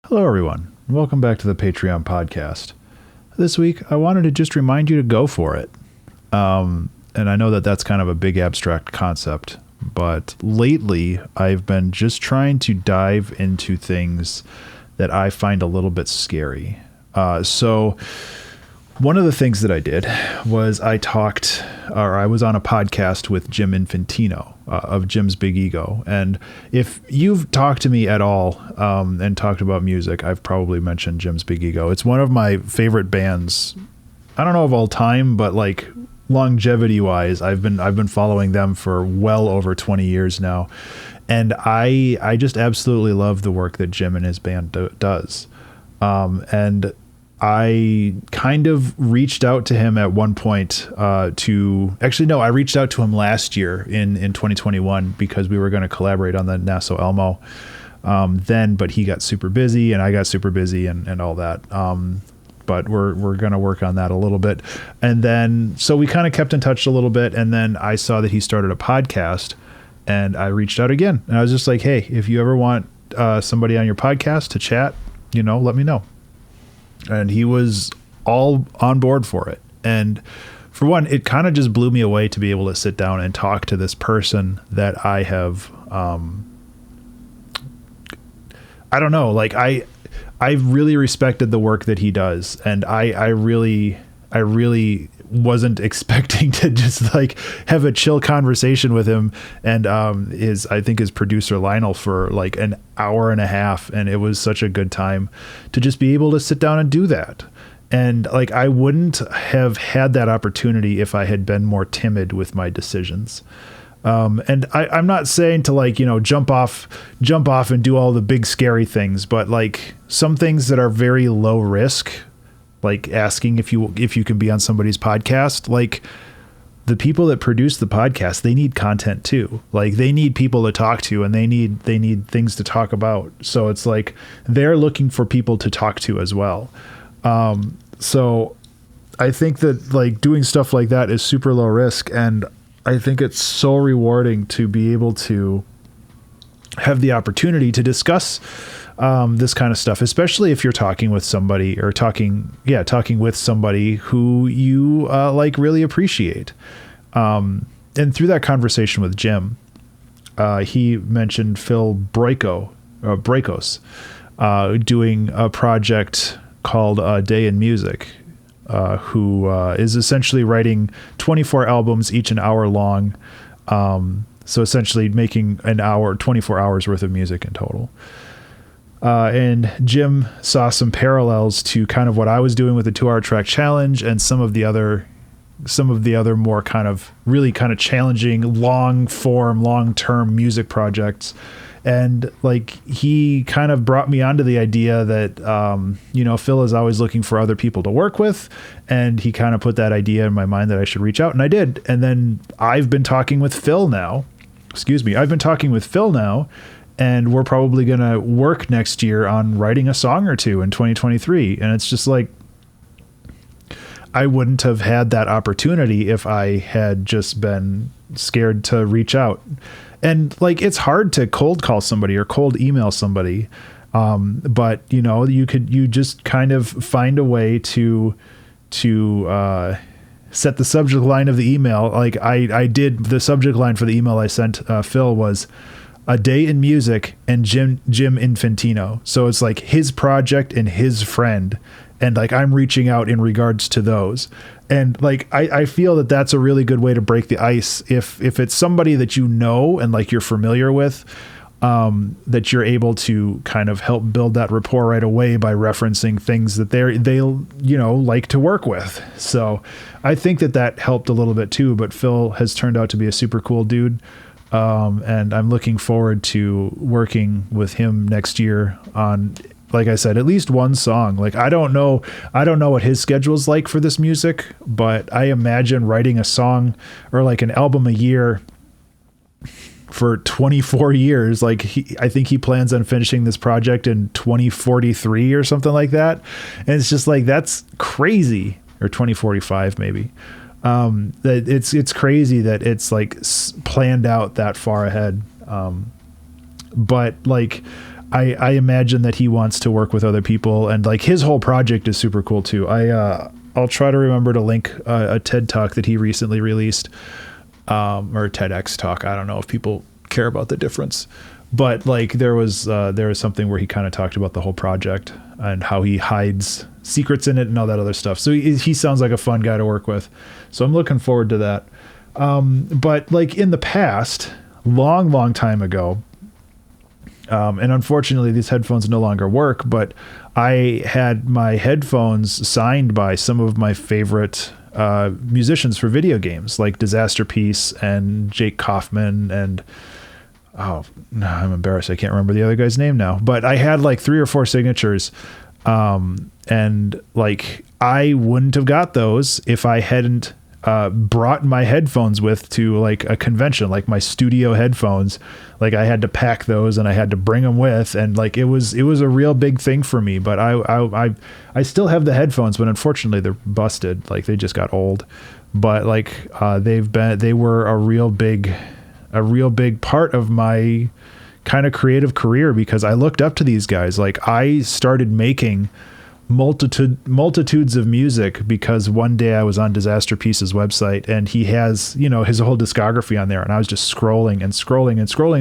Hello, everyone. Welcome back to the Patreon podcast. This week, I wanted to just remind you to go for it. And I know that that's kind of a big abstract concept, but lately I've been just trying to dive into things that I find a little bit scary. So one of the things that I did was I was on a podcast with Jim Infantino of Jim's Big Ego. And if you've talked to me at all and talked about music, I've probably mentioned Jim's Big Ego. It's one of my favorite bands. I don't know of all time, but like longevity wise, I've been following them for well over 20 years now. And I just absolutely love the work that Jim and his band does. And I kind of reached out to him at one point I reached out to him last year in 2021 because we were going to collaborate on the Nassau Elmo but he got super busy and I got super busy and all that. But we're going to work on that a little bit. And then, so we kind of kept in touch a little bit. And then I saw that he started a podcast and I reached out again. And I was just like, hey, if you ever want somebody on your podcast to chat, let me know. And he was all on board for it. And for one, it kind of just blew me away to be able to sit down and talk to this person that I have, I don't know, like I really respected the work that he does. And I really wasn't expecting to just like have a chill conversation with him and I think his producer Lionel for like an hour and a half, and it was such a good time to just be able to sit down and do that. And like I wouldn't have had that opportunity if I had been more timid with my decisions. And I'm not saying to like, jump off and do all the big scary things, but like some things that are very low risk, like asking if you can be on somebody's podcast, like the people that produce the podcast, they need content too. Like they need people to talk to and they need things to talk about. So it's like, they're looking for people to talk to as well. So I think that like doing stuff like that is super low risk. And I think it's so rewarding to be able to have the opportunity to discuss this kind of stuff, especially if you're talking with somebody or talking with somebody who you like really appreciate. And through that conversation with Jim, he mentioned Phil Bracos doing a project called Day in Music, who is essentially writing 24 albums, each an hour long. So essentially making 24 hours worth of music in total. And Jim saw some parallels to kind of what I was doing with the 2-hour track challenge and some of the other more kind of really kind of challenging long-term music projects. And like, he kind of brought me onto the idea that, Phil is always looking for other people to work with. And he kind of put that idea in my mind that I should reach out, and I did. And then I've been talking with Phil now, and we're probably going to work next year on writing a song or two in 2023. And it's just like, I wouldn't have had that opportunity if I had just been scared to reach out. And like, it's hard to cold call somebody or cold email somebody. But you just kind of find a way to set the subject line of the email. Like I did, the subject line for the email I sent Phil was A Day in Music and Jim Infantino. So it's like his project and his friend. And like, I'm reaching out in regards to those. And like, I feel that that's a really good way to break the ice. If it's somebody that and like you're familiar with, that you're able to kind of help build that rapport right away by referencing things that they like to work with. So I think that helped a little bit too, but Phil has turned out to be a super cool dude. And I'm looking forward to working with him next year on, like I said, at least one song. Like, I don't know what his schedule's like for this music, but I imagine writing a song or like an album a year for 24 years. Like I think he plans on finishing this project in 2043 or something like that. And it's just like, that's crazy. Or 2045 maybe. That it's crazy that it's like planned out that far ahead. But like, I imagine that he wants to work with other people, and like his whole project is super cool too. I'll try to remember to link a TED talk that he recently released, or a TEDx talk. I don't know if people care about the difference, but like there was something where he kind of talked about the whole project and how he hides secrets in it and all that other stuff. So he sounds like a fun guy to work with. So I'm looking forward to that. But like in the past, long time ago, and unfortunately these headphones no longer work, but I had my headphones signed by some of my favorite musicians for video games, like Disaster Piece and Jake Kaufman and oh no, I'm embarrassed. I can't remember the other guy's name now, but I had like 3 or 4 signatures. And like, I wouldn't have got those if I hadn't, brought my headphones with to like a convention, like my studio headphones. Like I had to pack those and I had to bring them with. And like, it was a real big thing for me, but I still have the headphones, but unfortunately they're busted. Like they just got old, but like, they were a real big part of my kind of creative career, because I looked up to these guys. Like I started making multitudes of music because one day I was on Disaster Piece's website and he has, you know, his whole discography on there, and I was just scrolling and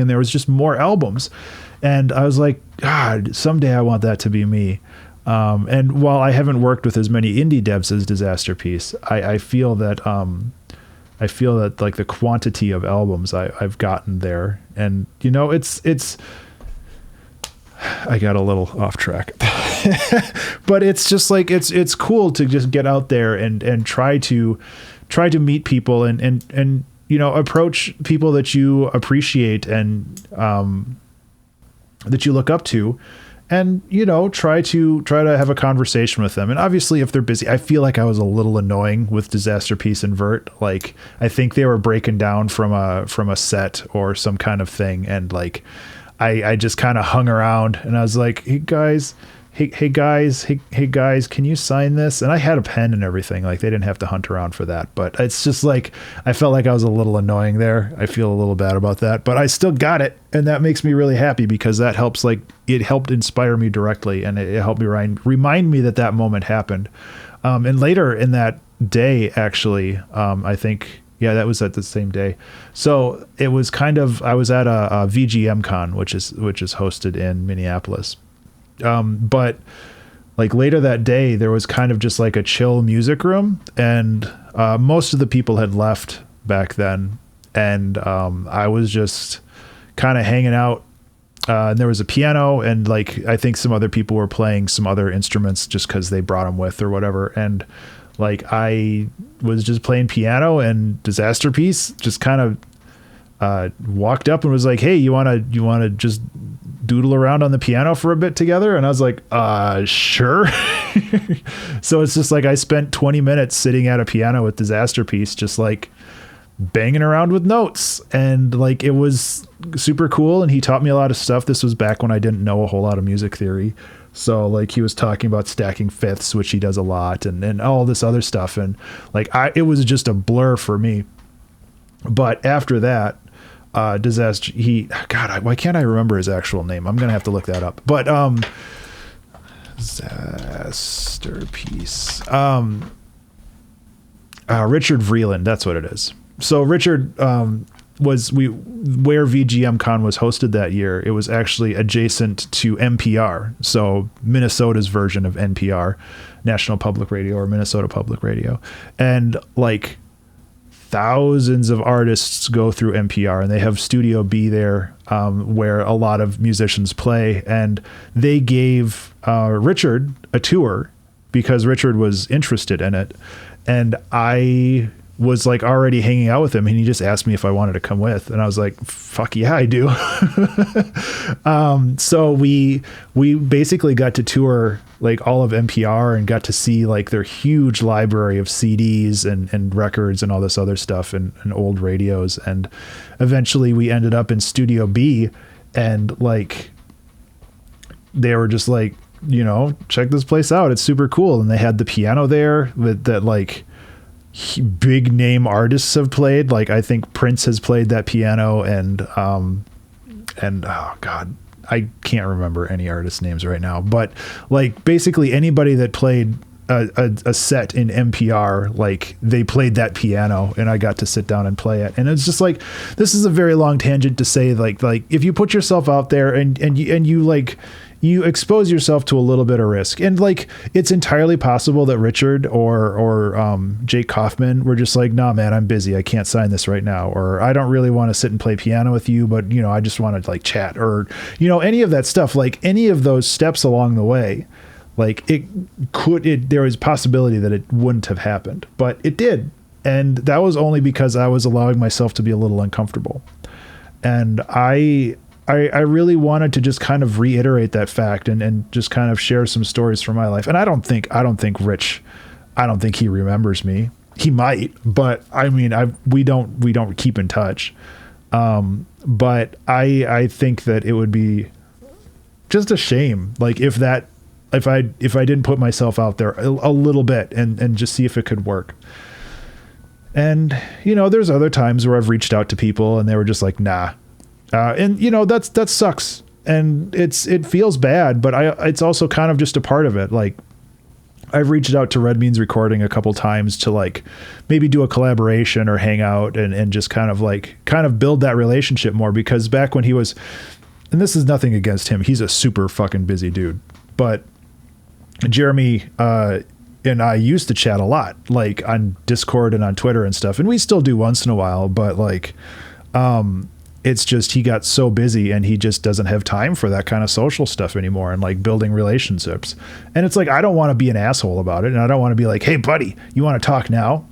there was just more albums, and I was like, God, someday I want that to be me. And while I haven't worked with as many indie devs as Disaster Piece, I feel that like the quantity of albums I've gotten there, and you know, it's I got a little off track, but it's just like, it's cool to just get out there and try to meet people and, you know, approach people that you appreciate and, that you look up to, and, you know, try to have a conversation with them. And obviously if they're busy, I feel like I was a little annoying with Disaster Piece and Vert. Like, I think they were breaking down from a set or some kind of thing. And like, I just kind of hung around and I was like, hey guys, can you sign this? And I had a pen and everything. Like they didn't have to hunt around for that, but it's just like, I felt like I was a little annoying there. I feel a little bad about that, but I still got it. And that makes me really happy, because that helps, like it helped inspire me directly. And it helped me remind me that moment happened. And later in that day, actually, I think, yeah, that was at the same day. So it was kind of, I was at a VGM Con, which is hosted in Minneapolis. But like later that day, there was kind of just like a chill music room, and most of the people had left back then. And I was just kind of hanging out. And there was a piano, and like, I think some other people were playing some other instruments just because they brought them with or whatever. And like, I was just playing piano, and Disaster Piece just kind of walked up and was like, hey, you want to just doodle around on the piano for a bit together? And I was like, sure. So it's just like, I spent 20 minutes sitting at a piano with Disaster Piece, just like banging around with notes. And like, it was super cool. And he taught me a lot of stuff. This was back when I didn't know a whole lot of music theory. So like, he was talking about stacking fifths, which he does a lot, and all this other stuff. And like, it was just a blur for me. But after that, Disaster, why can't I remember his actual name? I'm going to have to look that up. But, Disaster Piece, Richard Vreeland, that's what it is. So Richard, where VGM Con was hosted that year, it was actually adjacent to NPR. So Minnesota's version of NPR, National Public Radio, or Minnesota Public Radio. And like, thousands of artists go through NPR, and they have Studio B there, where a lot of musicians play. And they gave Richard a tour because Richard was interested in it. And I was like already hanging out with him, and he just asked me if I wanted to come with, and I was like, fuck yeah, I do. So we basically got to tour like all of NPR and got to see like their huge library of CDs and records and all this other stuff, and old radios. And eventually we ended up in Studio B, and like, they were just like, you know, check this place out, it's super cool. And they had the piano there that like big name artists have played. Like, I think Prince has played that piano, and oh God, I can't remember any artist names right now, but like basically anybody that played a set in NPR, like they played that piano and I got to sit down and play it. And it's just like, this is a very long tangent to say like if you put yourself out there and you like, you expose yourself to a little bit of risk, and like, it's entirely possible that Richard or Jake Kaufman were just like, nah, man, I'm busy. I can't sign this right now. Or I don't really want to sit and play piano with you, but you know, I just want to like chat, or, you know, any of that stuff, like any of those steps along the way. Like there was a possibility that it wouldn't have happened, but it did. And that was only because I was allowing myself to be a little uncomfortable. And I really wanted to just kind of reiterate that fact and just kind of share some stories from my life. And I don't think Rich, I don't think he remembers me. He might, but I mean, we don't keep in touch. But I think that it would be just a shame. Like if I didn't put myself out there a little bit and just see if it could work. And, you know, there's other times where I've reached out to people and they were just like, nah. And you know, that sucks. And it feels bad, but it's also kind of just a part of it. Like I've reached out to Red Means Recording a couple times to like maybe do a collaboration or hang out and just kind of build that relationship more, because back when he was, and this is nothing against him, he's a super fucking busy dude, but Jeremy and I used to chat a lot, like on Discord and on Twitter and stuff, and we still do once in a while, but like it's just he got so busy and he just doesn't have time for that kind of social stuff anymore and like building relationships. And it's like, I don't want to be an asshole about it, and I don't want to be like, hey buddy, you want to talk now?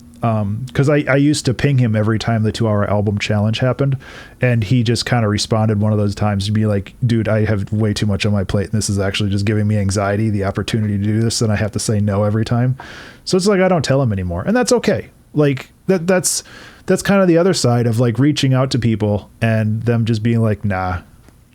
Because I used to ping him every time the 2-hour album challenge happened, and he just kind of responded one of those times to be like, dude, I have way too much on my plate, and this is actually just giving me anxiety, the opportunity to do this, and I have to say no every time. So it's like, I don't tell him anymore, and that's okay. Like that's kind of the other side of like reaching out to people and them just being like, nah.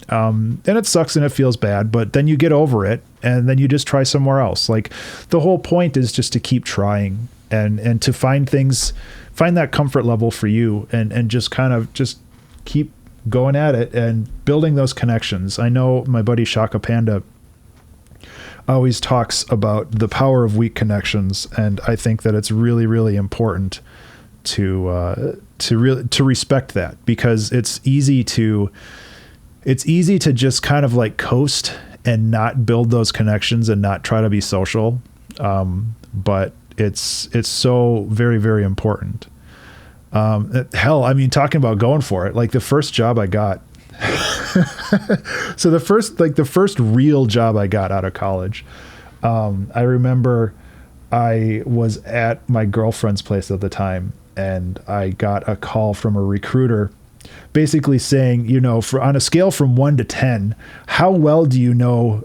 And it sucks and it feels bad, but then you get over it and then you just try somewhere else. Like the whole point is just to keep trying and to find that comfort level for you and just kind of just keep going at it and building those connections. I know my buddy Shaka Panda always talks about the power of weak connections. And I think that it's really, really important to respect that, because it's easy to just kind of like coast and not build those connections and not try to be social. But it's so very, very important. Hell, I mean, talking about going for it, like the first job I got, so the first real job I got out of college, I remember I was at my girlfriend's place at the time, and I got a call from a recruiter basically saying, you know, on a scale from 1 to 10, how well do you know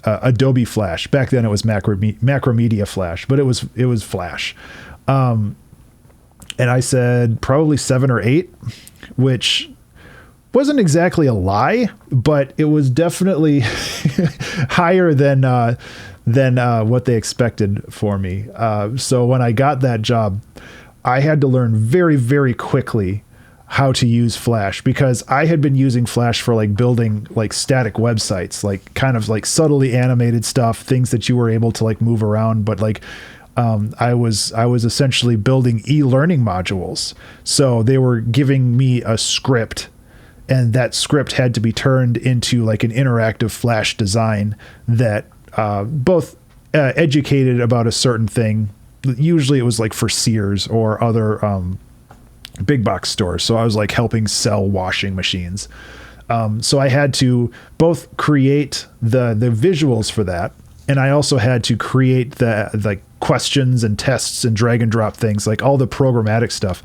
Adobe Flash? Back then it was Macromedia Flash, but it was Flash. And I said probably 7 or 8, which wasn't exactly a lie, but it was definitely higher than what they expected for me. So when I got that job, I had to learn very, very quickly how to use Flash, because I had been using Flash for like building like static websites, like kind of like subtly animated stuff, things that you were able to like move around. But like, I was essentially building e-learning modules. So they were giving me a script, and that script had to be turned into like an interactive Flash design that both educated about a certain thing. Usually it was like for Sears or other big box stores. So I was like helping sell washing machines. So I had to both create the visuals for that, and I also had to create the like questions and tests and drag and drop things, like all the programmatic stuff.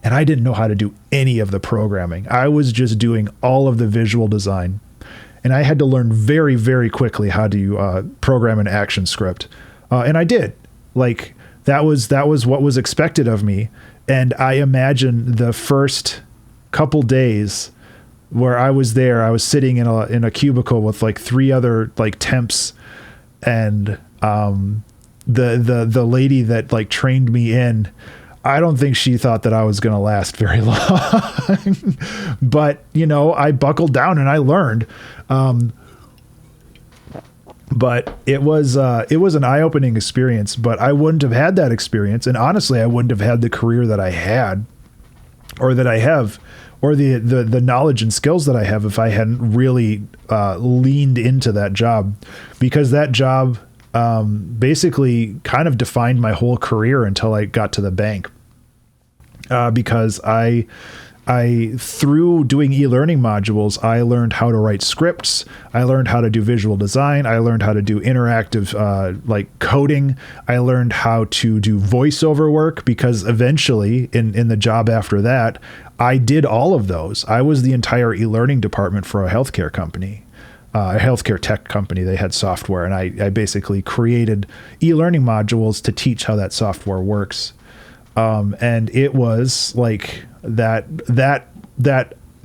And I didn't know how to do any of the programming. I was just doing all of the visual design. And I had to learn very, very quickly how to program an action script. And I did. Like that was what was expected of me. And I imagine the first couple days where I was there, I was sitting in a cubicle with like 3 other like temps, and the lady that like trained me in, I don't think she thought that I was going to last very long, but I buckled down and I learned. But it was an eye-opening experience, but I wouldn't have had that experience. And honestly, I wouldn't have had the career that I had, or that I have, or the knowledge and skills that I have if I hadn't really leaned into that job, because that job basically kind of defined my whole career until I got to the bank. Because I through doing e-learning modules, I learned how to write scripts. I learned how to do visual design. I learned how to do interactive, like coding. I learned how to do voiceover work, because eventually in the job after that, I did all of those. I was the entire e-learning department for a healthcare company, a healthcare tech company. They had software, and I basically created e-learning modules to teach how that software works. And it was like that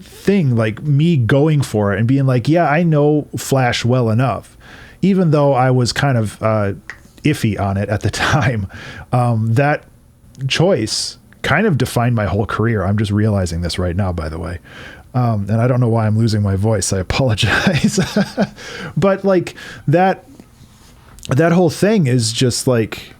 thing, like me going for it and being like, yeah, I know Flash well enough, even though I was kind of iffy on it at the time. That choice kind of defined my whole career. I'm just realizing this right now, by the way. And I don't know why I'm losing my voice. I apologize. But like that whole thing is just like,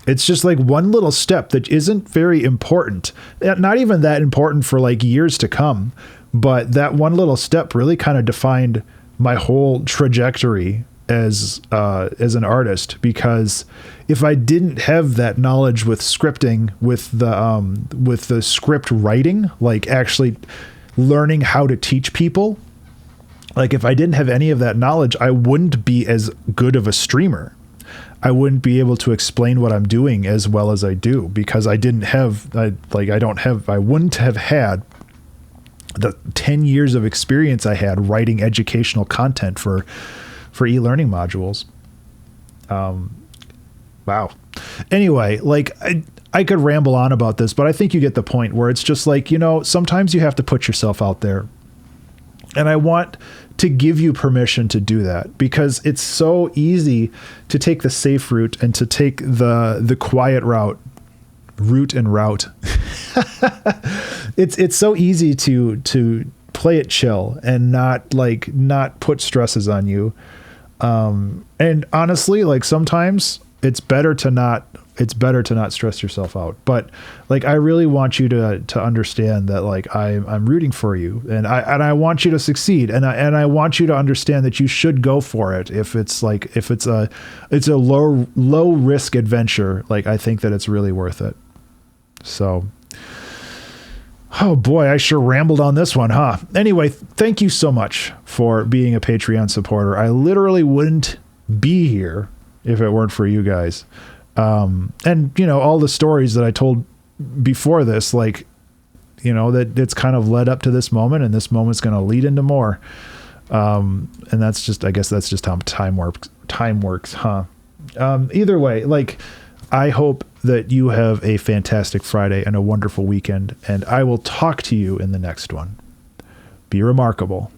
it's just like one little step that isn't very important. Not even that important for like years to come, but that one little step really kind of defined my whole trajectory as an artist. Because if I didn't have that knowledge with scripting, with the script writing, like actually learning how to teach people, like if I didn't have any of that knowledge, I wouldn't be as good of a streamer. I wouldn't be able to explain what I'm doing as well as I do, because I wouldn't have had the 10 years of experience I had writing educational content for e-learning modules. Wow. Anyway, like I could ramble on about this, but I think you get the point, where it's just like, sometimes you have to put yourself out there. And I want to give you permission to do that, because it's so easy to take the safe route and to take the quiet route. It's so easy to play it chill and not put stresses on you. And honestly, like sometimes it's better to not stress yourself out. But like, I really want you to understand that like I'm rooting for you, and I want you to succeed. And I want you to understand that you should go for it. If it's a low risk adventure, like I think that it's really worth it. So, oh boy, I sure rambled on this one, huh? Anyway, thank you so much for being a Patreon supporter. I literally wouldn't be here if it weren't for you guys. And all the stories that I told before this, like, that it's kind of led up to this moment, and this moment's going to lead into more. And that's just, I guess that's just how time works, huh? Either way, like, I hope that you have a fantastic Friday and a wonderful weekend, and I will talk to you in the next one. Be remarkable.